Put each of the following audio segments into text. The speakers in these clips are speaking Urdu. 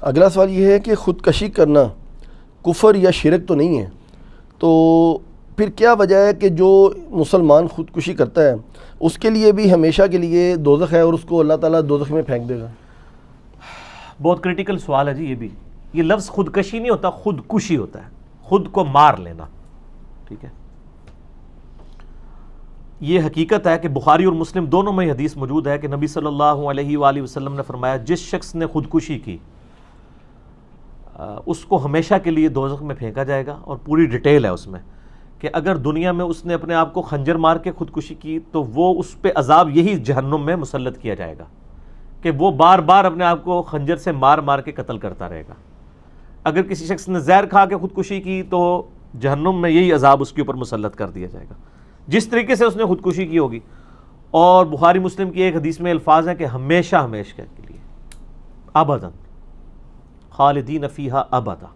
اگلا سوال یہ ہے کہ خودکشی کرنا کفر یا شرک تو نہیں ہے، تو پھر کیا وجہ ہے کہ جو مسلمان خودکشی کرتا ہے اس کے لیے بھی ہمیشہ کے لیے دوزخ ہے اور اس کو اللہ تعالیٰ دوزخ میں پھینک دے گا؟ بہت کریٹیکل سوال ہے جی یہ بھی. یہ لفظ خودکشی نہیں ہوتا، خودکشی ہوتا ہے، خود کو مار لینا. ٹھیک ہے، یہ حقیقت ہے کہ بخاری اور مسلم دونوں میں حدیث موجود ہے کہ نبی صلی اللہ علیہ وآلہ وسلم نے فرمایا جس شخص نے خودکشی کی اس کو ہمیشہ کے لیے دوزخ میں پھینکا جائے گا. اور پوری ڈیٹیل ہے اس میں کہ اگر دنیا میں اس نے اپنے آپ کو خنجر مار کے خودکشی کی تو وہ اس پہ عذاب یہی جہنم میں مسلط کیا جائے گا کہ وہ بار بار اپنے آپ کو خنجر سے مار مار کے قتل کرتا رہے گا. اگر کسی شخص نے زہر کھا کے خودکشی کی تو جہنم میں یہی عذاب اس کے اوپر مسلط کر دیا جائے گا جس طریقے سے اس نے خودکشی کی ہوگی. اور بخاری مسلم کی ایک حدیث میں الفاظ ہیں کہ ہمیشہ ہمیشہ کے لیے، ابداً خالدین فیہا ابدا.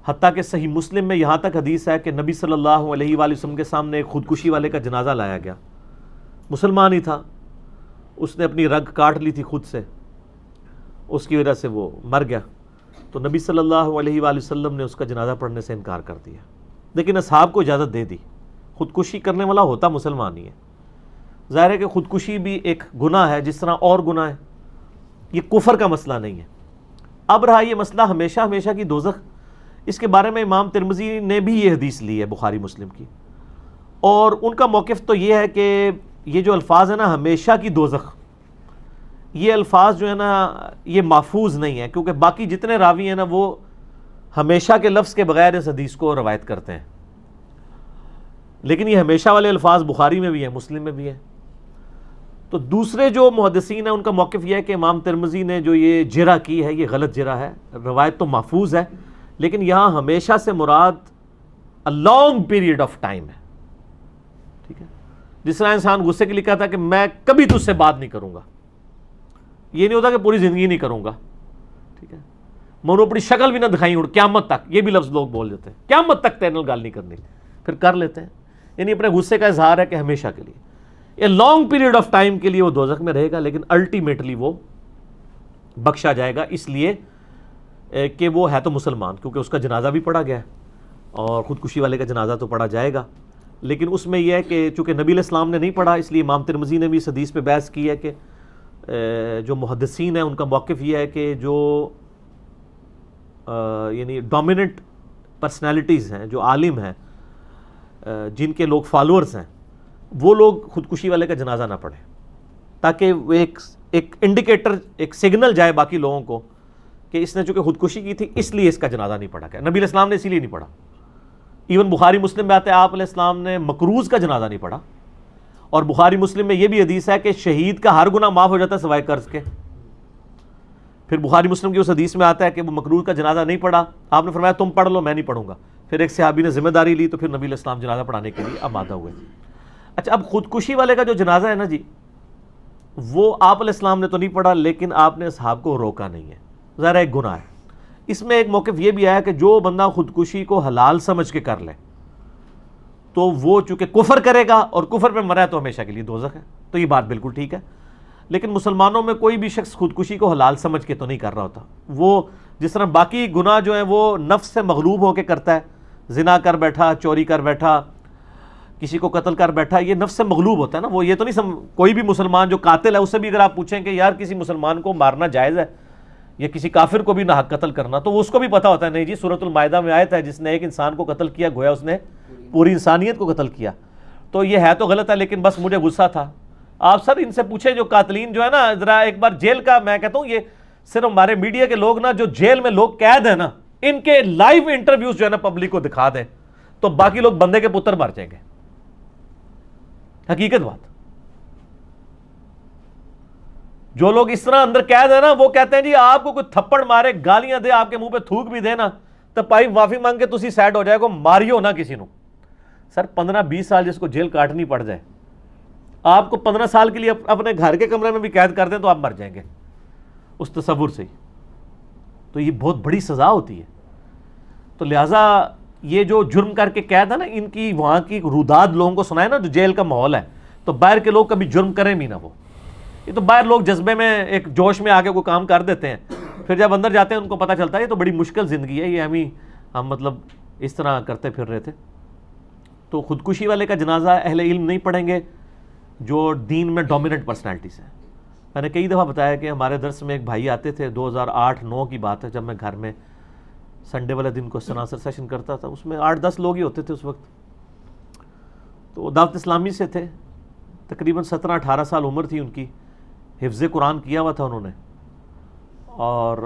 حتیٰ کہ صحیح مسلم میں یہاں تک حدیث ہے کہ نبی صلی اللہ علیہ وآلہ وسلم کے سامنے ایک خودکشی والے کا جنازہ لایا گیا، مسلمان ہی تھا، اس نے اپنی رگ کاٹ لی تھی خود سے، اس کی وجہ سے وہ مر گیا. تو نبی صلی اللہ علیہ وآلہ وسلم نے اس کا جنازہ پڑھنے سے انکار کر دیا، لیکن اصحاب کو اجازت دے دی. خودکشی کرنے والا ہوتا مسلمان ہی ہے. ظاہر ہے کہ خودکشی بھی ایک گناہ ہے جس طرح اور گناہ ہے، یہ کفر کا مسئلہ نہیں ہے. اب رہا یہ مسئلہ ہمیشہ ہمیشہ کی دوزخ، اس کے بارے میں امام ترمذی نے بھی یہ حدیث لی ہے بخاری مسلم کی، اور ان کا موقف تو یہ ہے کہ یہ جو الفاظ ہیں نا ہمیشہ کی دوزخ، یہ الفاظ جو ہے نا یہ محفوظ نہیں ہے، کیونکہ باقی جتنے راوی ہیں نا وہ ہمیشہ کے لفظ کے بغیر اس حدیث کو روایت کرتے ہیں، لیکن یہ ہمیشہ والے الفاظ بخاری میں بھی ہیں، مسلم میں بھی ہیں. تو دوسرے جو محدثین ہیں ان کا موقف یہ ہے کہ امام ترمذی نے جو یہ جرح کی ہے یہ غلط جرح ہے، روایت تو محفوظ ہے لیکن یہاں ہمیشہ سے مراد a long period of time ہے. ٹھیک ہے، جس طرح انسان غصے کے لیے کہتا ہے کہ میں کبھی تجھ سے بات نہیں کروں گا، یہ نہیں ہوتا کہ پوری زندگی نہیں کروں گا. ٹھیک ہے، میں انہوں اپنی شکل بھی نہ دکھائی ہوں قیامت تک، یہ بھی لفظ لوگ بول دیتے ہیں، قیامت تک تیرے نال گل نہیں کرنی، پھر کر لیتے ہیں. یعنی اپنے غصے کا اظہار ہے کہ ہمیشہ کے لیے، یہ لانگ پیریڈ آف ٹائم کے لیے وہ دوزخ میں رہے گا، لیکن الٹیمیٹلی وہ بخشا جائے گا اس لیے کہ وہ ہے تو مسلمان، کیونکہ اس کا جنازہ بھی پڑھا گیا ہے اور خودکشی والے کا جنازہ تو پڑھا جائے گا. لیکن اس میں یہ ہے کہ چونکہ نبی علیہ السلام نے نہیں پڑھا، اس لیے امام ترمذی نے بھی اس حدیث پہ بحث کی ہے کہ جو محدثین ہیں ان کا موقف یہ ہے کہ جو یعنی ڈومیننٹ پرسنالٹیز ہیں، جو عالم ہیں، جن کے لوگ فالورز ہیں، وہ لوگ خودکشی والے کا جنازہ نہ پڑھیں، تاکہ وہ ایک انڈیکیٹر، ایک سگنل جائے باقی لوگوں کو کہ اس نے چونکہ خودکشی کی تھی اس لیے اس کا جنازہ نہیں پڑھا گیا. نبی علیہ السلام نے اسی لیے نہیں پڑھا. ایون بخاری مسلم میں آتا ہے آپ علیہ السلام نے مکروز کا جنازہ نہیں پڑھا، اور بخاری مسلم میں یہ بھی حدیث ہے کہ شہید کا ہر گناہ معاف ہو جاتا ہے سوائے قرض کے. پھر بخاری مسلم کی اس حدیث میں آتا ہے کہ وہ مکروز کا جنازہ نہیں پڑھا، آپ نے فرمایا تم پڑھ لو میں نہیں پڑھوں گا. پھر ایک صحابی نے ذمہ داری لی تو پھر نبی علیہ السلام جنازہ پڑھانے کے لیے آمادہ ہوئے. اچھا، اب خودکشی والے کا جو جنازہ ہے نا جی، وہ آپ علیہ السلام نے تو نہیں پڑھا لیکن آپ نے اصحاب کو روکا نہیں ہے، ظاہر ایک گناہ ہے. اس میں ایک موقف یہ بھی آیا کہ جو بندہ خودکشی کو حلال سمجھ کے کر لے تو وہ چونکہ کفر کرے گا اور کفر پہ مرا ہے تو ہمیشہ کے لیے دوزخ ہے. تو یہ بات بالکل ٹھیک ہے. لیکن مسلمانوں میں کوئی بھی شخص خودکشی کو حلال سمجھ کے تو نہیں کر رہا ہوتا. وہ جس طرح باقی گناہ جو ہیں وہ نفس سے مغلوب ہو کے کرتا ہے، زنا کر بیٹھا، چوری کر بیٹھا، کسی کو قتل کر بیٹھا، یہ نفس سے مغلوب ہوتا ہے نا. وہ یہ تو نہیں کوئی بھی مسلمان جو قاتل ہے اس سے بھی اگر آپ پوچھیں کہ یار کسی مسلمان کو مارنا جائز ہے یا کسی کافر کو بھی ناحق قتل کرنا، تو اس کو بھی پتہ ہوتا ہے نہیں جی سورۃ المائدہ میں آیت ہے جس نے ایک انسان کو قتل کیا گویا اس نے پوری انسانیت کو قتل کیا. تو یہ ہے تو غلط ہے لیکن بس مجھے غصہ تھا. آپ سر ان سے پوچھیں جو قاتلین جو ہے نا، ذرا ایک بار جیل کا، میں کہتا ہوں یہ صرف ہمارے میڈیا کے لوگ نا جو جیل میں لوگ قید ہیں نا، ان کے لائیو انٹرویوز جو ہے نا پبلک کو دکھا دیں تو باقی لوگ بندے کے پتر مر جائیں گے. حقیقت بات، جو لوگ اس طرح اندر قید ہیں نا وہ کہتے ہیں جی آپ کو کوئی تھپڑ مارے، گالیاں دے، آپ کے منہ پہ تھوک بھی دے نا تو پائی معافی مانگ کے تسی سیٹ ہو جائے گا، ماریو نہ کسی نو. سر 15-20 سال جس کو جیل کاٹنی پڑ جائے، آپ کو 15 سال کے لیے اپنے گھر کے کمرے میں بھی قید کر دیں تو آپ مر جائیں گے اس تصور سے ہی. تو یہ بہت بڑی سزا ہوتی ہے. تو لہٰذا یہ جو جرم کر کے قید ہے نا، ان کی وہاں کی روداد لوگوں کو سنائے نا جو جیل کا ماحول ہے، تو باہر کے لوگ کبھی جرم کریں بھی نہ. وہ یہ تو باہر لوگ جذبے میں ایک جوش میں آ کے کوئی کام کر دیتے ہیں، پھر جب اندر جاتے ہیں ان کو پتہ چلتا ہے یہ تو بڑی مشکل زندگی ہے، یہ ہم مطلب اس طرح کرتے پھر رہے تھے. تو خودکشی والے کا جنازہ اہل علم نہیں پڑھیں گے جو دین میں ڈومیننٹ پرسنالٹیز ہیں. میں نے کئی دفعہ بتایا کہ ہمارے درس میں ایک بھائی آتے تھے، 2008-9 کی بات ہے، جب میں گھر میں سنڈے والے دن کو آنسر سیشن کرتا تھا. اس میں 8-10 لوگ ہی ہوتے تھے اس وقت. تو دعوت اسلامی سے تھے، تقریباً 17-18 سال عمر تھی ان کی. حفظ قرآن کیا ہوا تھا انہوں نے، اور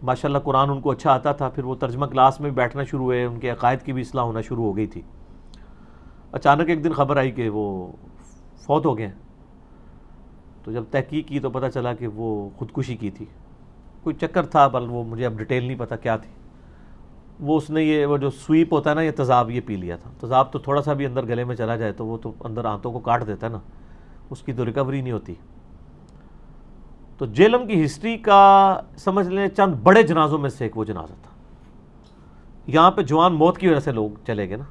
ماشاءاللہ قرآن ان کو اچھا آتا تھا. پھر وہ ترجمہ کلاس میں بھی بیٹھنا شروع ہوئے، ان کے عقائد کی بھی اصلاح ہونا شروع ہو گئی تھی. اچانک ایک دن خبر آئی کہ وہ فوت ہو گئے ہیں. تو جب تحقیق کی تو پتہ چلا کہ وہ خودکشی کی تھی. کوئی چکر تھا، بل وہ مجھے اب ڈیٹیل نہیں پتہ کیا تھی. اس نے وہ جو سویپ ہوتا ہے نا، یہ تیزاب یہ پی لیا تھا. تیزاب تو تھوڑا سا بھی اندر گلے میں چلا جائے تو وہ تو اندر آنتوں کو کاٹ دیتا ہے نا، اس کی تو ریکوری نہیں ہوتی. تو جیلم کی ہسٹری کا سمجھ لیں چند بڑے جنازوں میں سے ایک وہ جنازہ تھا. یہاں پہ جوان موت کی وجہ سے لوگ چلے گئے نا.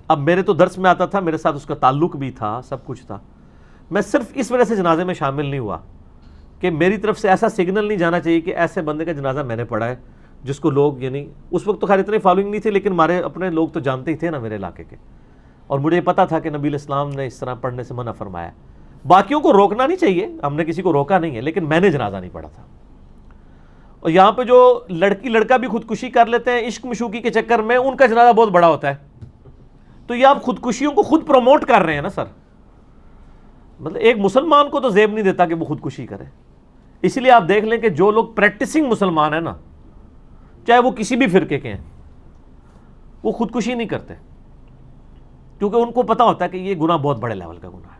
اب میرے تو درس میں آتا تھا، میرے ساتھ اس کا تعلق بھی تھا، سب کچھ تھا. میں صرف اس وجہ سے جنازے میں شامل نہیں ہوا کہ میری طرف سے ایسا سگنل نہیں جانا چاہیے کہ ایسے بندے کا جنازہ میں نے پڑھا ہے جس کو لوگ، یعنی اس وقت تو خیر اتنی فالوئنگ نہیں تھی، لیکن ہمارے اپنے لوگ تو جانتے ہی تھے نا میرے علاقے کے. اور مجھے پتا تھا کہ نبی علیہ السلام نے اس طرح پڑھنے سے منع فرمایا. باقیوں کو روکنا نہیں چاہیے، ہم نے کسی کو روکا نہیں ہے، لیکن میں نے جنازہ نہیں پڑھا تھا. اور یہاں پہ جو لڑکی لڑکا بھی خودکشی کر لیتے ہیں عشق مشوقی کے چکر میں، ان کا جنازہ بہت بڑا ہوتا ہے. تو یہ آپ خودکشیوں کو خود پروموٹ کر رہے ہیں نا سر. مطلب ایک مسلمان کو تو زیب نہیں دیتا کہ وہ خودکشی کرے. اس لیے آپ دیکھ لیں کہ جو لوگ پریکٹسنگ مسلمان ہیں نا، چاہے وہ کسی بھی فرقے کے ہیں، وہ خودکشی نہیں کرتے، کیونکہ ان کو پتا ہوتا ہے کہ یہ گناہ بہت بڑے لیول کا گناہ ہے.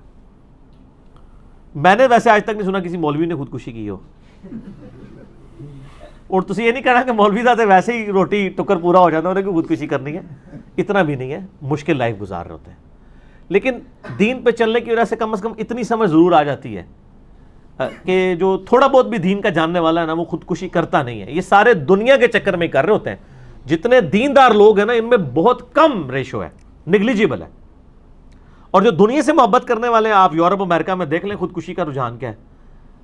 میں نے ویسے آج تک نہیں سنا کسی مولوی نے خودکشی کی ہو. اور تسی یہ نہیں کہنا کہ مولوی صاحب ویسے ہی روٹی ٹکر پورا ہو جاتا ہے انہیں کہ خودکشی کرنی ہے. اتنا بھی نہیں ہے، مشکل لائف گزار رہے ہوتے ہیں. لیکن دین پہ چلنے کی وجہ سے کم از کم اتنی سمجھ ضرور آ جاتی ہے کہ جو تھوڑا بہت بھی دین کا جاننے والا ہے نا، وہ خودکشی کرتا نہیں ہے. یہ سارے دنیا کے چکر میں کر رہے ہوتے ہیں. جتنے دیندار لوگ ہیں نا، ان میں بہت کم ریشو ہے، نگلیجیبل ہے. اور جو دنیا سے محبت کرنے والے ہیں، آپ یورپ امریکہ میں دیکھ لیں خودکشی کا رجحان کیا ہے.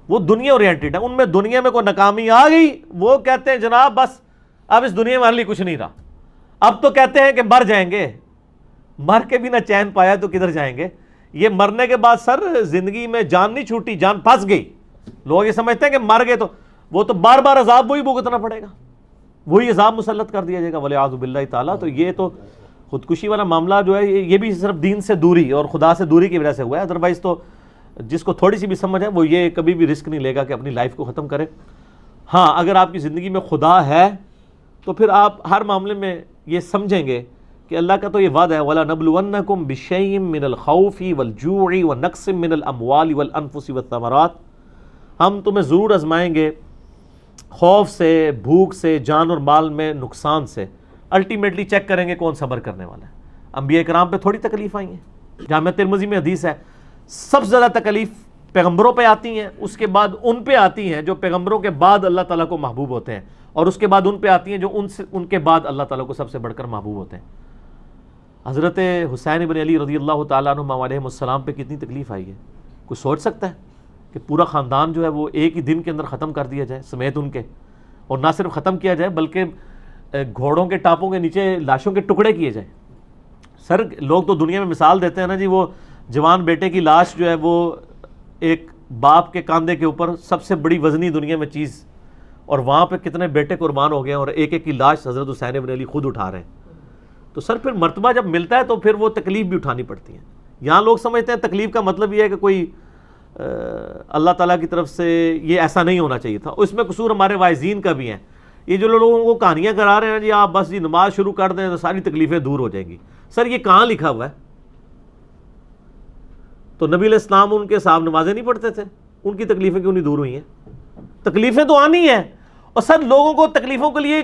وہ دنیا اورینٹیڈ ہے. ان میں دنیا میں کوئی ناکامی آ گئی، وہ کہتے ہیں جناب بس اب اس دنیا میں ہمارے لیے کچھ نہیں رہا. اب تو کہتے ہیں کہ مر جائیں گے. مر کے بھی نہ چین پایا تو کدھر جائیں گے. یہ مرنے کے بعد سر زندگی میں جان نہیں چھوٹی، جان پھنس گئی. لوگ یہ سمجھتے ہیں کہ مر گئے تو وہ تو بار بار عذاب وہی بھگتنا پڑے گا، وہی عذاب مسلط کر دیا جائے گا ولیعوذ باللہ تعالیٰ. تو یہ تو خودکشی والا معاملہ جو ہے یہ بھی صرف دین سے دوری اور خدا سے دوری کی وجہ سے ہوا ہے. ادروائز تو جس کو تھوڑی سی بھی سمجھ ہے وہ یہ کبھی بھی رسک نہیں لے گا کہ اپنی لائف کو ختم کرے. ہاں اگر آپ کی زندگی میں خدا ہے تو پھر آپ ہر معاملے میں یہ سمجھیں گے کہ اللہ کا تو یہ وعدہ ہے وَلَنَبْلُوَنَّكُمْ بِشَيْءٍ مِّنَ الْخَوْفِ وَالْجُوعِ وَنَقْصٍ مِّنَ الْأَمْوَالِ وَالْأَنفُسِ وَالثَّمَرَاتِ. ہم تمہیں ضرور آزمائیں گے خوف سے، بھوک سے، جان اور مال میں نقصان سے. الٹیمیٹلی چیک کریں گے کون صبر کرنے والا ہے. انبیاء کرام پہ تھوڑی تکلیف آئی ہیں. جامعہ ترمذی میں حدیث ہے سب سے زیادہ تکلیف پیغمبروں پہ آتی ہیں، اس کے بعد ان پہ آتی ہیں جو پیغمبروں کے بعد اللہ تعالیٰ کو محبوب ہوتے ہیں، اور اس کے بعد ان پہ آتی ہیں جو ان کے بعد اللہ تعالیٰ کو سب سے بڑھ کر محبوب ہوتے ہیں. حضرت حسین بن علی رضی اللہ تعالیٰ عنہ علیہ السلام پہ کتنی تکلیف آئی ہے. کوئی سوچ سکتا ہے کہ پورا خاندان جو ہے وہ ایک ہی دن کے اندر ختم کر دیا جائے سمیت ان کے، اور نہ صرف ختم کیا جائے بلکہ گھوڑوں کے ٹاپوں کے نیچے لاشوں کے ٹکڑے کیے جائیں. سر لوگ تو دنیا میں مثال دیتے ہیں نا جی، وہ جوان بیٹے کی لاش جو ہے وہ ایک باپ کے کاندھے کے اوپر سب سے بڑی وزنی دنیا میں چیز، اور وہاں پہ کتنے بیٹے قربان ہو گئے اور ایک ایک کی لاش حضرت حسین بن علی خود اٹھا رہے ہیں. تو سر پھر مرتبہ جب ملتا ہے تو پھر وہ تکلیف بھی اٹھانی پڑتی ہے. یہاں لوگ سمجھتے ہیں تکلیف کا مطلب یہ ہے کہ کوئی اللہ تعالیٰ کی طرف سے یہ ایسا نہیں ہونا چاہیے تھا. اس میں قصور ہمارے واعظین کا بھی ہیں. یہ جو لوگوں کو کہانیاں کرا رہے ہیں جی آپ بس جی نماز شروع کر دیں تو ساری تکلیفیں دور ہو جائیں گی. سر یہ کہاں لکھا ہوا ہے؟ تو نبی علیہ السلام ان کے صاحب نمازیں نہیں پڑھتے تھے، ان کی تکلیفیں کیوں نہیں دور ہوئی ہیں؟ تکلیفیں تو آنی ہیں. اور سر لوگوں کو تکلیفوں کے لیے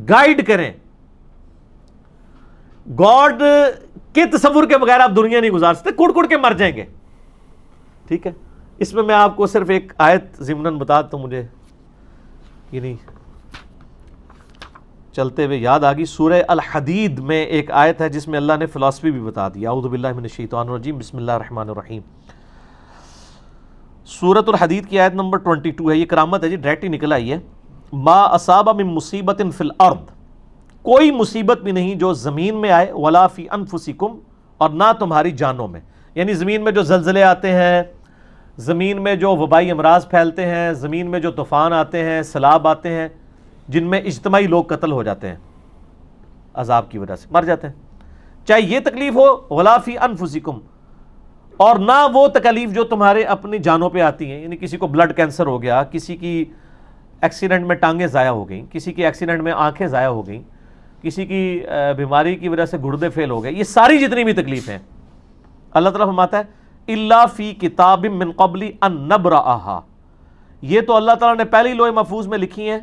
گائیڈ کریں. گاڈ کے تصور کے بغیر آپ دنیا نہیں گزار سکتے، کڑ کڑ کے مر جائیں گے. ٹھیک ہے، اس میں آپ کو صرف ایک آیت ضمناً بتا تو مجھے یعنی چلتے ہوئے یاد آ گئی. سورہ الحدید میں ایک آیت ہے جس میں اللہ نے فلسفی بھی بتا دی. اعوذ باللہ من الشیطان الرجیم، بسم اللہ الرحمن الرحیم. سورۃ الحدید کی آیت نمبر 22 ہے، یہ کرامت ہے جی، ڈائریکٹ ہی نکل آئی ہے. ما اصاب من مصیبت فی الارض، کوئی مصیبت بھی نہیں جو زمین میں آئے، ولا فی انفسکم، اور نہ تمہاری جانوں میں. یعنی زمین میں جو زلزلے آتے ہیں، زمین میں جو وبائی امراض پھیلتے ہیں، زمین میں جو طوفان آتے ہیں، سیلاب آتے ہیں، جن میں اجتماعی لوگ قتل ہو جاتے ہیں عذاب کی وجہ سے، مر جاتے ہیں، چاہے یہ تکلیف ہو، ولا فی انفسکم، اور نہ وہ تکلیف جو تمہارے اپنی جانوں پہ آتی ہیں. یعنی کسی کو بلڈ کینسر ہو گیا، کسی کی ایکسیڈنٹ میں ٹانگیں ضائع ہو گئیں، کسی کی ایکسیڈنٹ میں آنکھیں ضائع ہو گئیں، کسی کی بیماری کی وجہ سے گردے فیل ہو گئے، یہ ساری جتنی بھی تکلیفیں ہیں اللہ تعالیٰ فرماتا ہے الا فی کتاب من قبل ان نبرأھا، یہ تو اللہ تعالیٰ نے پہلے ہی لوح محفوظ میں لکھی ہیں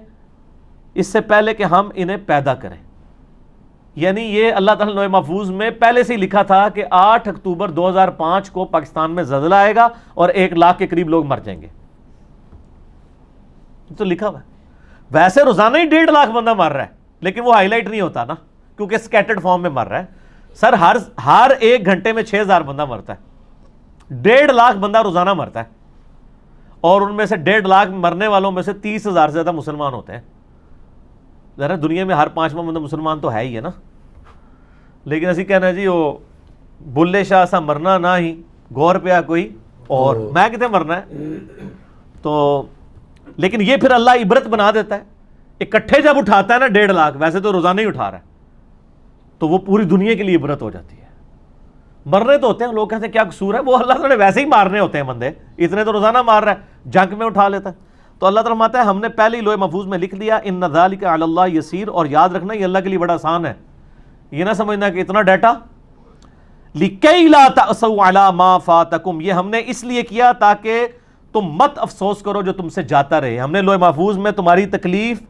اس سے پہلے کہ ہم انہیں پیدا کریں. یعنی یہ اللہ تعالیٰ نے لوح محفوظ میں پہلے سے ہی لکھا تھا کہ 8 اکتوبر 2005 کو پاکستان میں زلزلہ آئے گا اور 1 لاکھ کے قریب لوگ مر جائیں گے. تو لکھا ہوا ہے. ویسے روزانہ ہی 1.5 لاکھ بندہ مر رہا ہے، لیکن وہ ہائی لائٹ نہیں ہوتا نا، کیونکہ سکیٹرڈ فارم میں مر رہا ہے. سر ہر 1 گھنٹے میں 6000 بندہ مرتا ہے، 1.5 لاکھ بندہ روزانہ مرتا ہے، اور ان میں سے 1.5 لاکھ مرنے والوں میں سے 30,000 سے زیادہ مسلمان ہوتے ہیں. ذرا دنیا میں ہر 5واں بندہ مسلمان تو ہے ہی ہے نا، لیکن اسی کہنا جی وہ بلے شاہ سا مرنا نہ ہی غور پہ کوئی اور میں کتنے مرنا ہے. تو لیکن یہ پھر اللہ عبرت بنا دیتا ہے، اکٹھے جب اٹھاتا ہے نا 1.5 لاکھ، ویسے تو روزانہ ہی اٹھا رہا ہے، تو وہ پوری دنیا کے لیے عبرت ہو جاتی ہے. مرنے تو ہوتے ہیں، لوگ کہتے ہیں کیا قصور ہے، وہ اللہ تعالیٰ نے ویسے ہی مارنے ہوتے ہیں بندے، اتنے تو روزانہ مار رہا ہے، جنگ میں اٹھا لیتا ہے. تو اللہ تعالیٰ فرماتا ہے ہم نے پہلے ہی لوح محفوظ میں لکھ دیا، ان ذالک علی اللہ یسیر، اور یاد رکھنا یہ اللہ کے لیے بڑا آسان ہے. یہ نہ سمجھنا کہ اتنا ڈیٹا. لکی لا تأسوا علی ما فاتکم، یہ ہم نے اس لیے کیا تاکہ تم مت افسوس کرو جو تم سے جاتا رہے. ہم نے لوح محفوظ میں تمہاری تکلیف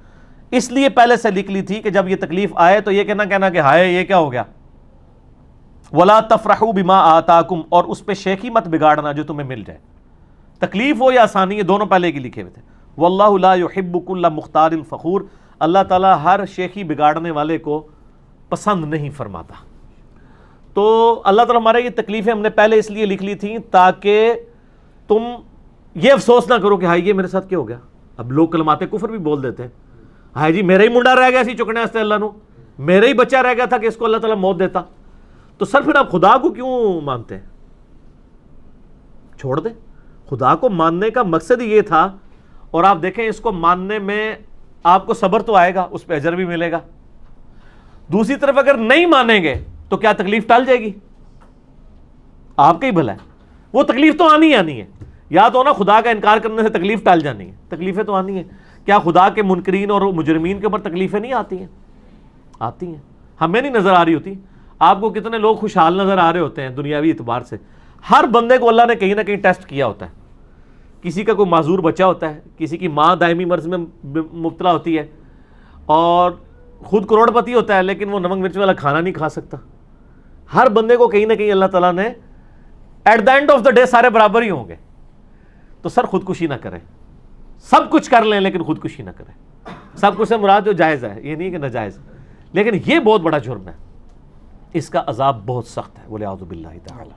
اس لیے پہلے سے لکھ لی تھی کہ جب یہ تکلیف آئے تو یہ کہنا کہ ہائے یہ کیا ہو گیا. ولا تفرحوا بما آتاکم، اور اس پہ شیخی مت بگاڑنا جو تمہیں مل جائے، تکلیف ہو یا آسانی، یہ دونوں پہلے کی لکھے ہوئے تھے. واللہ لا يحب كل مختار فخور، اللہ تعالیٰ ہر شیخی بگاڑنے والے کو پسند نہیں فرماتا. تو اللہ تعالیٰ ہمارے یہ تکلیفیں ہم نے پہلے اس لیے لکھ لی تھیں تاکہ تم یہ افسوس نہ کرو کہ ہائی یہ میرے ساتھ کیا ہو گیا. اب لوگ کلمات کفر بھی بول دیتے ہیں، ہائی جی میرا ہی منڈا رہ گیا سی چکنے واسطے اللہ نو، میرا ہی بچہ رہ گیا تھا کہ اس کو اللہ تعالیٰ موت دیتا. تو سر پھر آپ خدا کو کیوں مانتے ہیں؟ چھوڑ دیں. خدا کو ماننے کا مقصد ہی یہ تھا، اور آپ دیکھیں اس کو ماننے میں آپ کو صبر تو آئے گا، اس پہ اجر بھی ملے گا. دوسری طرف اگر نہیں مانیں گے تو کیا تکلیف ٹل جائے گی؟ آپ کا ہی بھلا ہے، وہ تکلیف تو آنی ہی آنی ہے. یا تو نا خدا کا انکار کرنے سے تکلیف ٹل جانی ہے، تکلیفیں تو آنی ہیں. کیا خدا کے منکرین اور مجرمین کے اوپر تکلیفیں نہیں آتی ہیں؟ آتی ہیں. ہمیں نہیں نظر آ رہی ہوتی. آپ کو کتنے لوگ خوشحال نظر آ رہے ہوتے ہیں دنیاوی اعتبار سے. ہر بندے کو اللہ نے کہیں نہ کہیں ٹیسٹ کیا ہوتا ہے. کسی کا کوئی معذور بچہ ہوتا ہے، کسی کی ماں دائمی مرض میں مبتلا ہوتی ہے، اور خود کروڑ پتی ہوتا ہے لیکن وہ نمک مرچ والا کھانا نہیں کھا سکتا. ہر بندے کو کہیں نہ کہیں اللہ تعالیٰ نے at the end of the day سارے برابر ہی ہوں گے. تو سر خودکشی نہ کریں. سب کچھ کر لیں لیکن خودکشی نہ کریں. سب کچھ سے مراد جو جائز ہے، یہ نہیں کہ ناجائز، لیکن یہ بہت بڑا جرم ہے، اس کا عذاب بہت سخت ہے. وَلِعَوْذُ بِاللَّهِ تَعَالَى.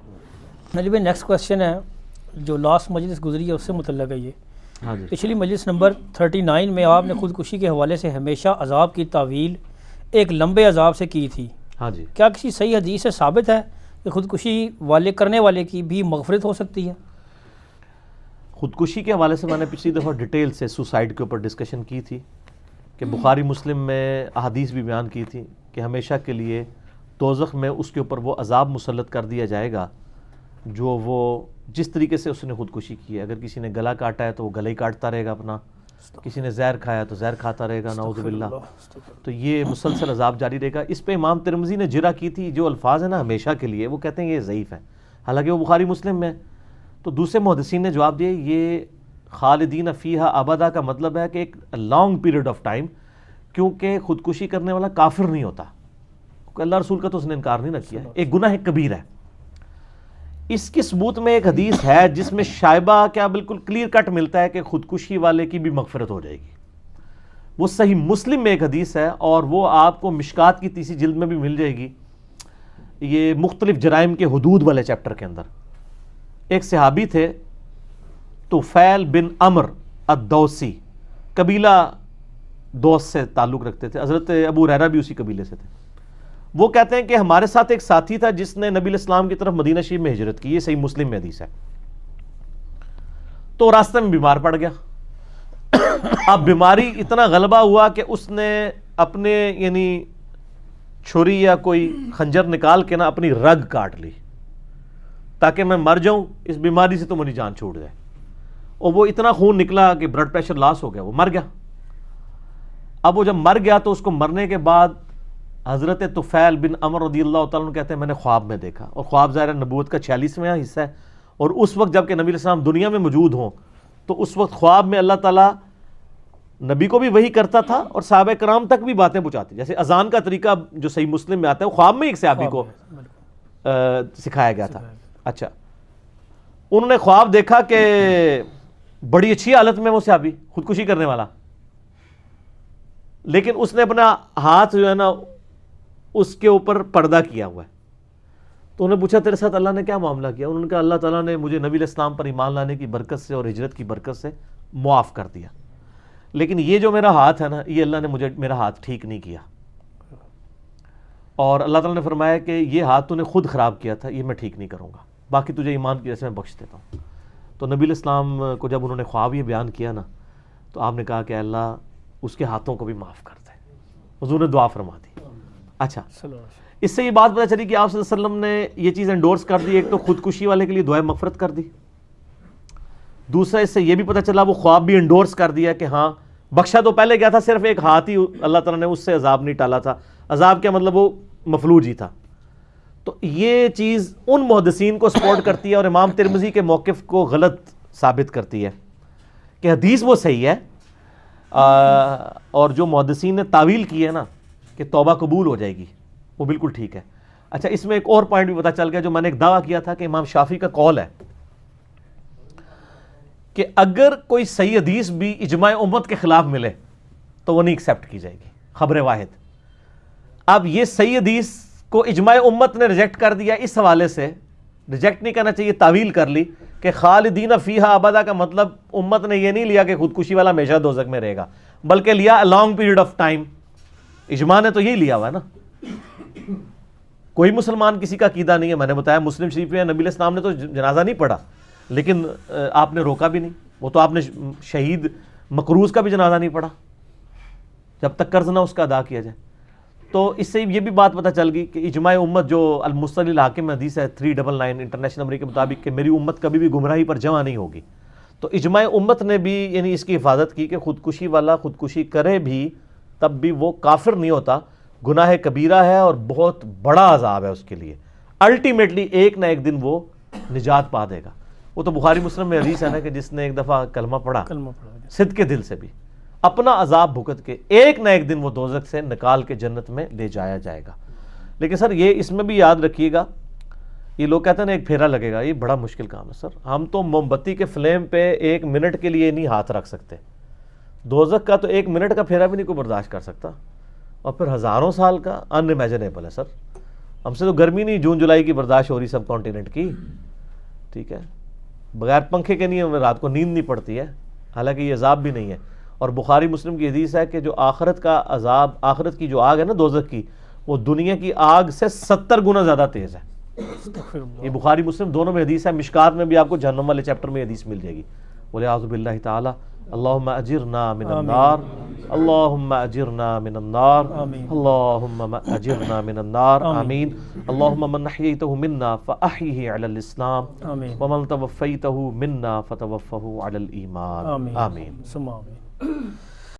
نجیب بھائی نیکسٹ کویشچن ہے جو لاسٹ مجلس گزری ہے اس سے متعلق ہے. یہ ہاں جی، پچھلی مجلس نمبر 39 میں آپ نے خودکشی کے حوالے سے ہمیشہ عذاب کی تعویل ایک لمبے عذاب سے کی تھی. ہاں جی. کیا کسی صحیح حدیث سے ثابت ہے کہ خودکشی والے کرنے والے کی بھی مغفرت ہو سکتی ہے؟ خودکشی کے حوالے سے میں نے پچھلی دفعہ ڈیٹیل سے سوسائڈ کے اوپر ڈسکشن کی تھی کہ بخاری مسلم میں احادیث بھی بیان کی تھی کہ ہمیشہ کے لیے دوزخ میں اس کے اوپر وہ عذاب مسلط کر دیا جائے گا جو وہ جس طریقے سے اس نے خودکشی کی ہے. اگر کسی نے گلا کاٹا ہے تو وہ گلا ہی کاٹتا رہے گا اپنا، کسی نے زہر کھایا تو زہر کھاتا رہے گا، نعوذ باللہ. تو یہ مسلسل عذاب جاری رہے گا. اس پہ امام ترمذی نے جرح کی تھی. جو الفاظ ہیں نا ہمیشہ کے لیے، وہ کہتے ہیں یہ ضعیف ہے، حالانکہ وہ بخاری مسلم میں. تو دوسرے محدثین نے جواب دیا یہ خالدین فیہا ابدا کا مطلب ہے کہ ایک لانگ پیریڈ آف ٹائم، کیونکہ خودکشی کرنے والا کافر نہیں ہوتا، کیونکہ اللہ رسول کا تو اس نے انکار نہیں نہ کیا ہے، ایک گناہ کبیر ہے. اس کی ثبوت میں ایک حدیث ہے جس میں شائبہ کیا بالکل کلیئر کٹ ملتا ہے کہ خودکشی والے کی بھی مغفرت ہو جائے گی. وہ صحیح مسلم میں ایک حدیث ہے اور وہ آپ کو مشکات کی 30 جلد میں بھی مل جائے گی. یہ مختلف جرائم کے حدود والے چیپٹر کے اندر ایک صحابی تھے طفیل بن عمر الدوسی، قبیلہ دوس سے تعلق رکھتے تھے، حضرت ابو ہریرہ بھی اسی قبیلے سے تھے. وہ کہتے ہیں کہ ہمارے ساتھ ایک ساتھی تھا جس نے نبی علیہ السلام کی طرف مدینہ شریف میں ہجرت کی، یہ صحیح مسلم میں حدیث ہے. تو راستے میں بیمار پڑ گیا. اب بیماری اتنا غلبہ ہوا کہ اس نے اپنے یعنی چھری یا کوئی خنجر نکال کے نا اپنی رگ کاٹ لی تاکہ میں مر جاؤں اس بیماری سے تو میری جان چھوٹ جائے. اور وہ اتنا خون نکلا کہ بلڈ پریشر لاس ہو گیا، وہ مر گیا. اب وہ جب مر گیا تو اس کو مرنے کے بعد حضرت طفیل بن عمر رضی اللہ تعالیٰ عنہ کہتے ہیں میں نے خواب میں دیکھا، اور خواب ظاہر نبوت کا 46واں حصہ ہے، اور اس وقت جب کہ نبی علیہ السلام دنیا میں موجود ہوں تو اس وقت خواب میں اللہ تعالیٰ نبی کو بھی وحی کرتا تھا اور صحابہ کرام تک بھی باتیں پہنچاتی. جیسے اذان کا طریقہ جو صحیح مسلم میں آتا ہے وہ خواب میں ایک صحابی کو سکھایا گیا تھا. اچھا، انہوں نے خواب دیکھا کہ بڑی اچھی حالت میں وہ صحابی خودکشی کرنے والا، لیکن اس نے اپنا ہاتھ جو ہے نا اس کے اوپر پردہ کیا ہوا ہے. تو انہوں نے پوچھا تیرے ساتھ اللہ نے کیا معاملہ کیا؟ انہوں نے کہا اللہ تعالیٰ نے مجھے نبی علیہ السلام پر ایمان لانے کی برکت سے اور ہجرت کی برکت سے معاف کر دیا، لیکن یہ جو میرا ہاتھ ہے نا یہ اللہ نے مجھے میرا ہاتھ ٹھیک نہیں کیا، اور اللہ تعالیٰ نے فرمایا کہ یہ ہاتھ تو نے خود خراب کیا تھا، یہ میں ٹھیک نہیں کروں گا، باقی تجھے ایمان کی وجہ سے میں بخش دیتا ہوں. تو نبی علیہ السلام کو جب انہوں نے خواب یہ بیان کیا نا تو آپ نے کہا کہ اللہ اس کے ہاتھوں کو بھی معاف کر دے. حضور نے دعا فرما دی. اچھا، اس سے یہ بات پتہ چلی کہ آپ صلی اللہ علیہ وسلم نے یہ چیز انڈورس کر دی. ایک تو خودکشی والے کے لیے دعائے مغفرت کر دی، دوسرا اس سے یہ بھی پتہ چلا وہ خواب بھی انڈورس کر دیا کہ ہاں بخشا تو پہلے گیا تھا، صرف ایک ہاتھ ہی اللہ تعالیٰ نے اس سے عذاب نہیں ٹالا تھا. عذاب کیا مطلب وہ مفلوج ہی تھا. تو یہ چیز ان محدثین کو سپورٹ کرتی ہے اور امام ترمذی کے موقف کو غلط ثابت کرتی ہے کہ حدیث وہ صحیح ہے، اور جو محدثین نے تعویل کی ہے نا کہ توبہ قبول ہو جائے گی وہ بالکل ٹھیک ہے. اچھا، اس میں ایک اور پوائنٹ بھی پتہ چل گیا جو میں نے ایک دعویٰ کیا تھا کہ امام شافعی کا قول ہے کہ اگر کوئی صحیح حدیث بھی اجماع امت کے خلاف ملے تو وہ نہیں ایکسیپٹ کی جائے گی، خبر واحد. اب یہ صحیح حدیث کو اجماع امت نے ریجیکٹ کر دیا، اس حوالے سے ریجیکٹ نہیں کرنا چاہیے، تعویل کر لی کہ خالدین فیہا ابدا کا مطلب امت نے یہ نہیں لیا کہ خودکشی والا ہمیشہ دوزخ میں رہے گا، بلکہ لیا لانگ پیریڈ آف ٹائم. اجماع نے تو یہی لیا ہوا ہے نا. کوئی مسلمان کسی کا عقیدہ نہیں ہے. میں نے بتایا مسلم شریف میں نبی علیہ السلام نے تو جنازہ نہیں پڑھا لیکن آپ نے روکا بھی نہیں. وہ تو آپ نے شہید مقروض کا بھی جنازہ نہیں پڑھا جب تک قرض نہ اس کا ادا کیا جائے. تو اس سے یہ بھی بات پتہ چل گئی کہ اجماع امت جو المصطلح الحاکم میں حدیث ہے 399 انٹرنیشنل نمبر کے مطابق کہ میری امت کبھی بھی گمراہی پر جمع نہیں ہوگی. تو اجماع امت نے بھی یعنی اس کی حفاظت کی کہ خودکشی والا خودکشی کرے بھی تب بھی وہ کافر نہیں ہوتا، گناہ کبیرہ ہے اور بہت بڑا عذاب ہے اس کے لیے. الٹیمیٹلی ایک نہ ایک دن وہ نجات پا دے گا. وہ تو بخاری مسلم میں حدیث ہے نا کہ جس نے ایک دفعہ کلمہ پڑھا صدق کے دل سے بھی اپنا عذاب بھگت کے ایک نہ ایک دن وہ دوزخ سے نکال کے جنت میں لے جایا جائے گا. لیکن سر یہ اس میں بھی یاد رکھیے گا، یہ لوگ کہتے ہیں نا ایک پھیرا لگے گا، یہ بڑا مشکل کام ہے سر. ہم تو موم بتی کے فلیم پہ ایک منٹ کے لیے نہیں ہاتھ رکھ سکتے. دوزخ کا تو ایک منٹ کا پھیرا بھی نہیں کوئی برداشت کر سکتا، اور پھر ہزاروں سال کا ان امیجنیبل ہے سر. ہم سے تو گرمی نہیں جون جولائی کی برداشت ہو رہی سب کانٹیننٹ کی، ٹھیک ہے، بغیر پنکھے کے نہیں رات کو نیند نہیں پڑتی ہے، حالانکہ یہ عذاب بھی نہیں ہے. اور بخاری مسلم کی حدیث ہے کہ جو آخرت کا عذاب، آخرت کی جو آگ ہے نا دوزخ کی، وہ دنیا کی آگ سے 70 گنا زیادہ تیز ہے. یہ بخاری مسلم دونوں میں حدیث ہے. مشکات میں بھی آپ کو جہنم والے چیپٹر میں حدیث مل جائے گی. وَلِعَاذُ بِاللَّهِ تعالی اللہم اجرنا من النار، اللہم اجرنا من النار، اللہم اجرنا من النار. آمین. اللہم من احییتہ منا فاحیہ علی الاسلام ومن توفیتہ منا فتوفہ علی الایمان. آمین. آمین.